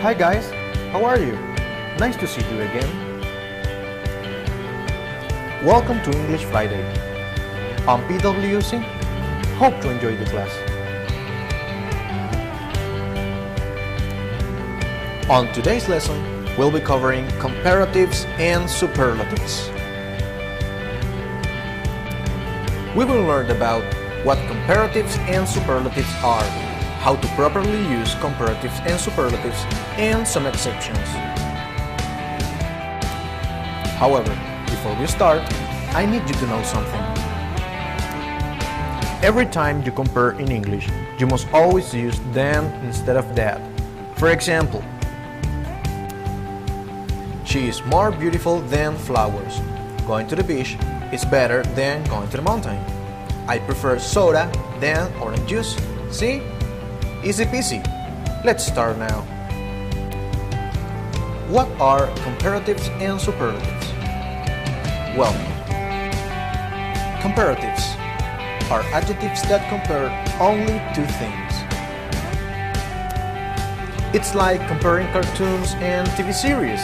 Hi guys, how are you? Nice to see you again. Welcome to English Friday. I'm PWC. Hope to enjoy the class. On today's lesson, we'll be covering comparatives and superlatives. We will learn about what comparatives and superlatives are, how to properly use comparatives and superlatives, and some exceptions. However, before we start, I need you to know something. Every time you compare in English, you must always use than instead of that. For example, she is more beautiful than flowers. Going to the beach is better than going to the mountain. I prefer soda than orange juice. See? Easy peasy. Let's start now. What are comparatives and superlatives? Well, comparatives are adjectives that compare only two things. It's like comparing cartoons and TV series.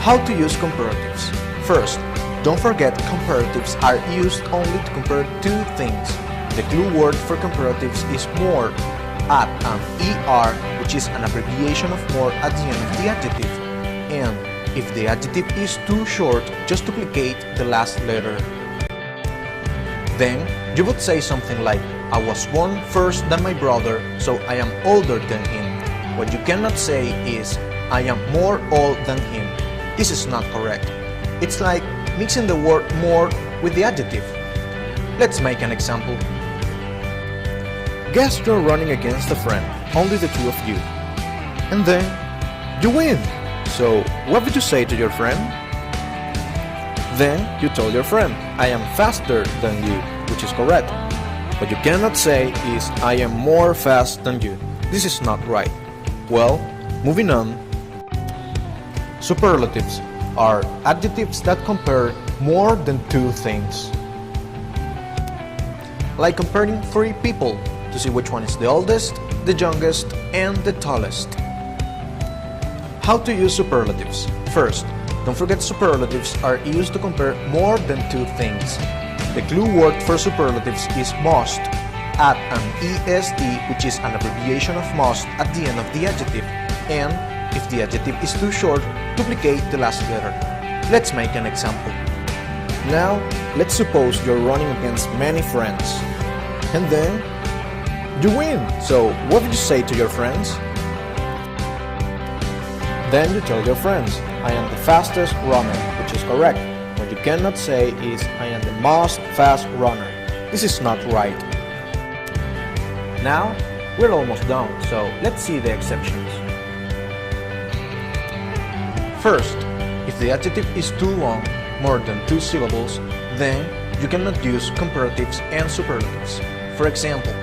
How to use comparatives? First, don't forget comparatives are used only to compare two things. The clue word for comparatives is more, add an ER, which is an abbreviation of more at the end of the adjective. And if the adjective is too short, just duplicate the last letter. Then, you would say something like, I was born first than my brother, so I am older than him. What you cannot say is, I am more old than him. This is not correct. It's like mixing the word more with the adjective. Let's make an example. Guess you're running against a friend, only the two of you. And then, you win. So, what would you say to your friend? Then, you told your friend, I am faster than you, which is correct. What you cannot say is, I am more fast than you. This is not right. Well, moving on. Superlatives are adjectives that compare more than two things. Like comparing three people to see which one is the oldest, the youngest, and the tallest. How to use superlatives? First, don't forget superlatives are used to compare more than two things. The clue word for superlatives is must. Add an ESD, which is an abbreviation of must, at the end of the adjective. And if the adjective is too short, duplicate the last letter. Let's make an example. Now, let's suppose you're running against many friends. And then, you win. So, what would you say to your friends? Then you tell your friends, I am the fastest runner, which is correct. What you cannot say is, I am the most fast runner. This is not right. Now, we're almost done, so let's see the exceptions. First, if the adjective is too long, more than two syllables, then you cannot use comparatives and superlatives. For example,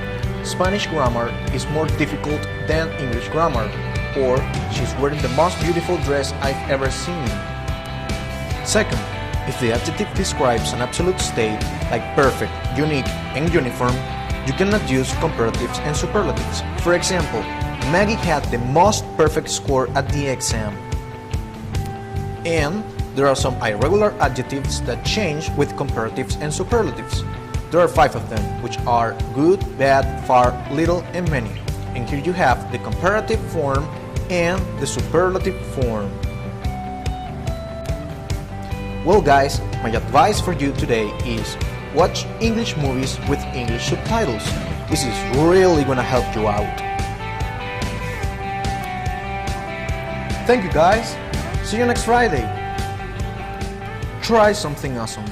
Spanish grammar is more difficult than English grammar, or she's wearing the most beautiful dress I've ever seen. Second, if the adjective describes an absolute state, like perfect, unique, and uniform, you cannot use comparatives and superlatives. For example, Maggie had the most perfect score at the exam. And there are some irregular adjectives that change with comparatives and superlatives. There are 5 of them, which are good, bad, far, little, and many. And here you have the comparative form and the superlative form. Well guys, my advice for you today is watch English movies with English subtitles. This is really gonna help you out. Thank you guys. See you next Friday. Try something awesome.